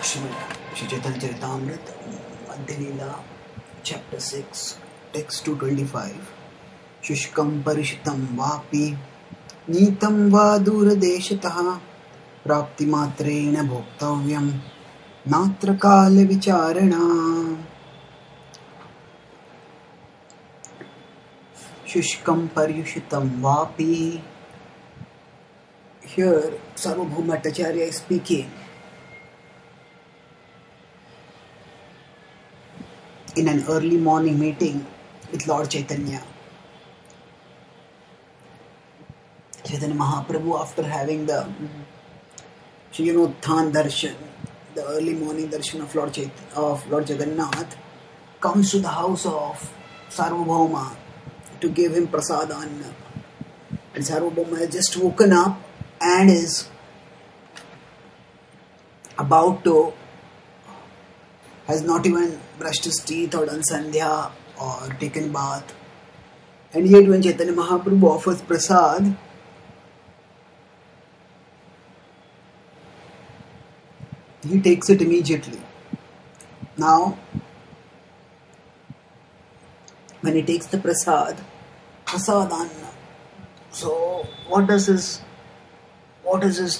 Shri Chaitanya Charitamrita, Madhya Chapter 6, Text 225. Shushkam Parishitam Vapi Nitam Va Duradeshataha Prapti Matrena Bhoktavyam Natra Kala Vicharana. Shushkam Parishitam Vapi. Here Sarvabhauma Acharya is speaking in an early morning meeting with Lord Chaitanya. Chaitanya Mahaprabhu, after having the Shriyanothan Darshan, the early morning darshan of Lord Jagannath, comes to the house of Sarvabhauma to give him prasad anna. And Sarvabhauma has just woken up and is about to, has not even brushed his teeth or done sandhya or taken bath. And yet when Chaitanya Mahaprabhu offers prasad, he takes it immediately. Now, when he takes the prasad anna, so what is his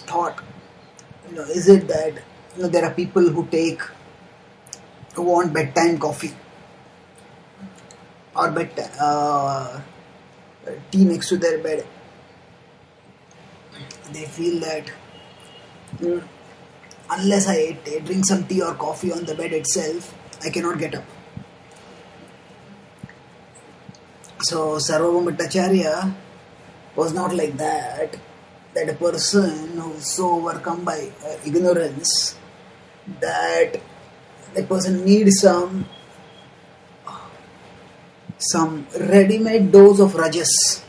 thought? Is it that there are people who want bedtime coffee or tea next to their bed? They feel that unless I drink some tea or coffee on the bed itself, I cannot get up. So Sarvabhauma Acharya was not like that. That a person who is so overcome by ignorance that the person needs some ready-made dose of rajas,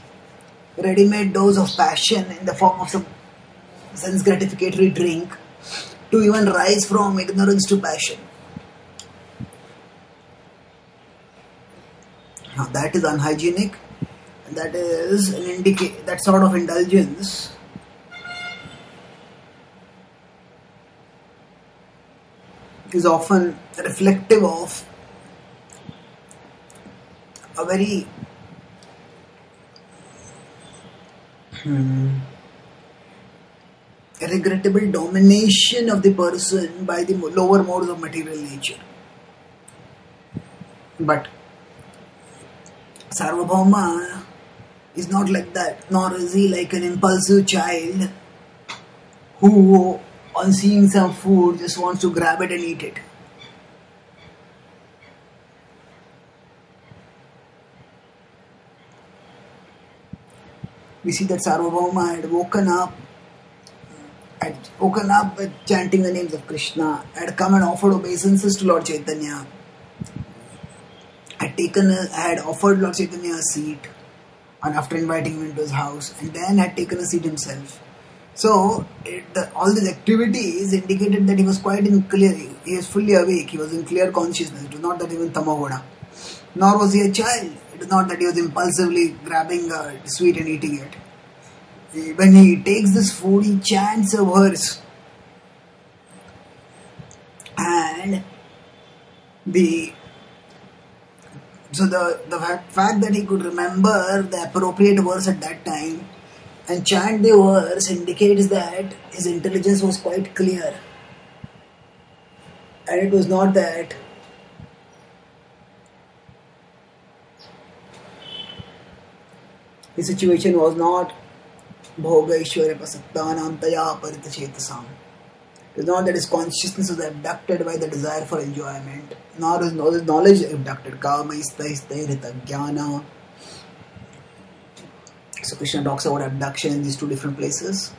ready-made dose of passion in the form of some sense gratificatory drink to even rise from ignorance to passion. Now that is unhygienic. That is that sort of indulgence is often reflective of a very regrettable domination of the person by the lower modes of material nature. But Sarvabhauma is not like that, nor is he like an impulsive child who, on seeing some food, just wants to grab it and eat it. We see that Sarvabhauma had woken up with chanting the names of Krishna, had come and offered obeisances to Lord Chaitanya, had offered Lord Chaitanya a seat, and after inviting him into his house, and then had taken a seat himself. So, all these activities indicated that he was quite in clear, he was fully awake, he was in clear consciousness. It was not that he was tamoguna, nor was he a child. It is not that he was impulsively grabbing a sweet and eating it. When he takes this food, he chants a verse. And the fact that he could remember the appropriate verse at that time and chant the verse indicates that his intelligence was quite clear. And it was not that his situation was not bhoga ishwarya pasaktanam taya paritachetasam. It is not that his consciousness was abducted by the desire for enjoyment, nor is his knowledge abducted. Kama isthairita jnana. So Krishna talks about abduction in these two different places,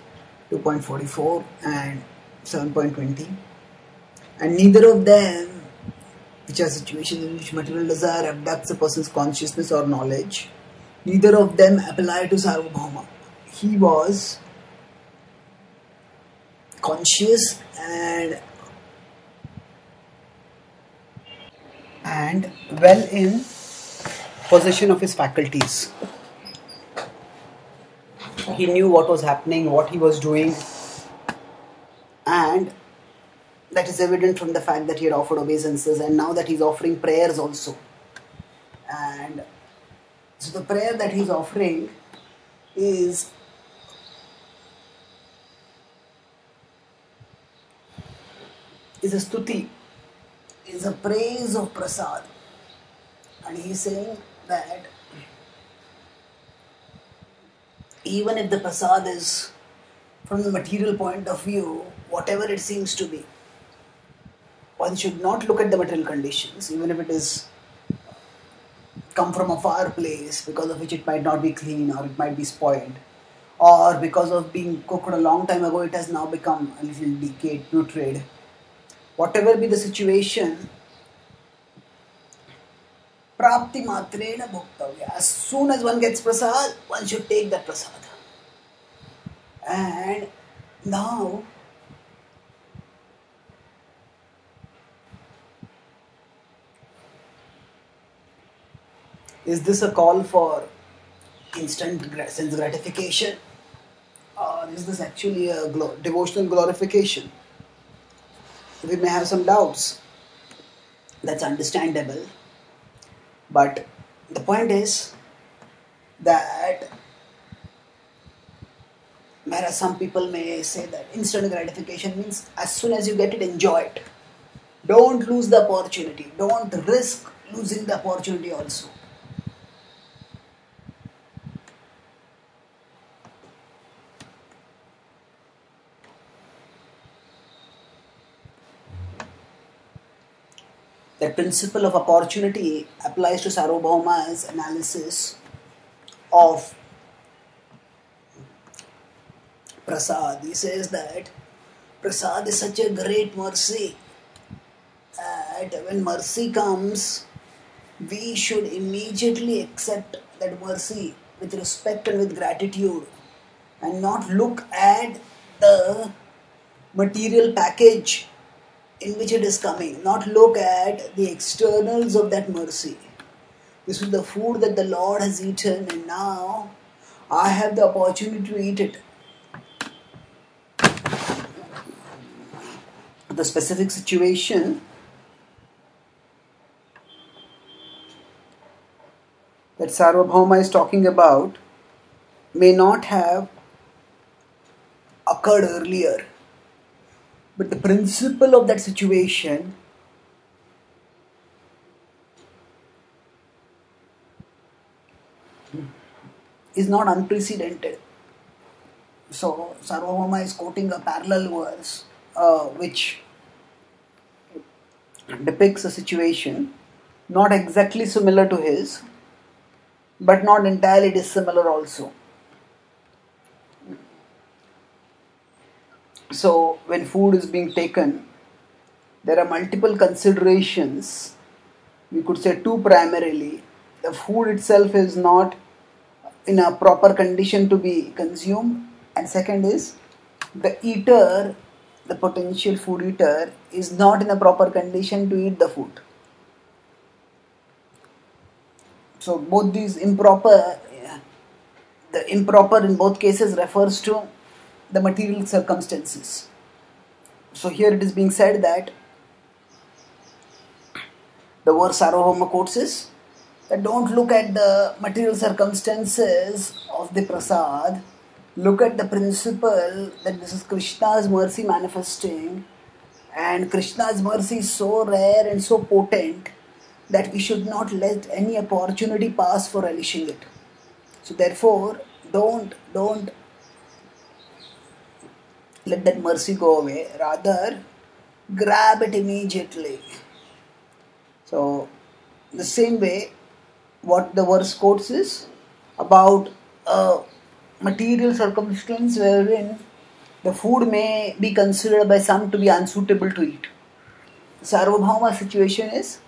2.44 and 7.20. And neither of them, which are situations in which material desire abducts a person's consciousness or knowledge, neither of them apply to Sarvabhauma. He was conscious and well in possession of his faculties. He knew what was happening, what he was doing, and that that is evident from the fact that he had offered obeisances, and now that he's offering prayers also. And so the prayer that he's offering is a stuti, is a praise of prasad. And he's saying that even if the prasad is, from the material point of view, whatever it seems to be, one should not look at the material conditions, even if it is come from a far place, because of which it might not be clean or it might be spoiled, or because of being cooked a long time ago, it has now become a little decayed, putrid. Whatever be the situation, prapti matrena bhoktavya. As soon as one gets prasad, one should take that prasad. And now, is this a call for instant sense gratification, or is this actually a devotional glorification? We may have some doubts. That's understandable. But the point is that whereas some people may say that instant gratification means as soon as you get it, enjoy it. Don't lose the opportunity. Don't risk losing the opportunity also. The principle of opportunity applies to Sarvabhauma's analysis of prasad. He says that prasad is such a great mercy that when mercy comes, we should immediately accept that mercy with respect and with gratitude, and not look at the material package in which it is coming, not look at the externals of that mercy. This is the food that the Lord has eaten, and now I have the opportunity to eat it. The specific situation that Sarvabhauma is talking about may not have occurred earlier, but the principle of that situation is not unprecedented. So Sarvabhauma is quoting a parallel verse which depicts a situation not exactly similar to his, but not entirely dissimilar also. So when food is being taken, there are multiple considerations. We could say two primarily. The food itself is not in a proper condition to be consumed, and second is the eater, the potential food eater, is not in a proper condition to eat the food. So both these improper, the improper in both cases refers to the material circumstances. So here it is being said that the verse Sarvabhauma quotes is that don't look at the material circumstances of the prasad, look at the principle that this is Krishna's mercy manifesting, and Krishna's mercy is so rare and so potent that we should not let any opportunity pass for relishing it. So therefore, don't let that mercy go away, rather grab it immediately. So the same way, what the verse quotes is about a material circumstance wherein the food may be considered by some to be unsuitable to eat. Sarvabhauma's situation is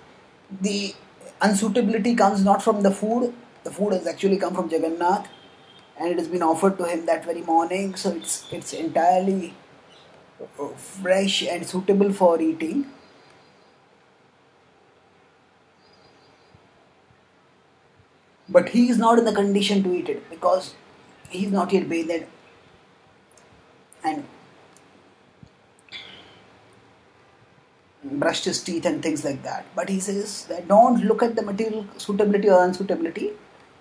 the unsuitability comes not from the food has actually come from Jagannath, and it has been offered to him that very morning, so it's entirely fresh and suitable for eating. But he is not in the condition to eat it because he is not yet bathed. And brushed his teeth and things like that. But he says that don't look at the material suitability or unsuitability.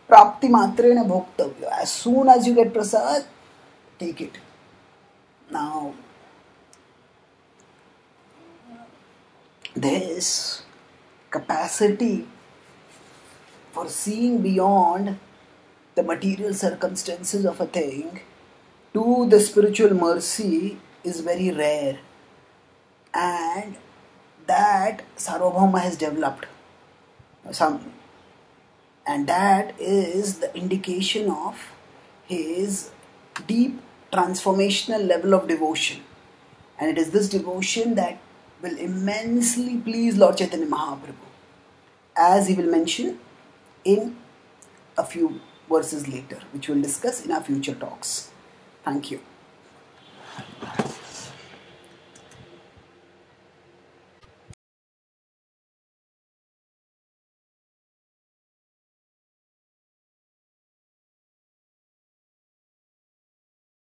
Prapti matrena bhoktavya. As soon as you get prasad, take it. Now, this capacity for seeing beyond the material circumstances of a thing to the spiritual mercy is very rare, and that Sarvabhauma has developed some, and that is the indication of his deep transformational level of devotion. And it is this devotion that will immensely please Lord Chaitanya Mahaprabhu, as he will mention in a few verses later, which we'll discuss in our future talks. Thank you.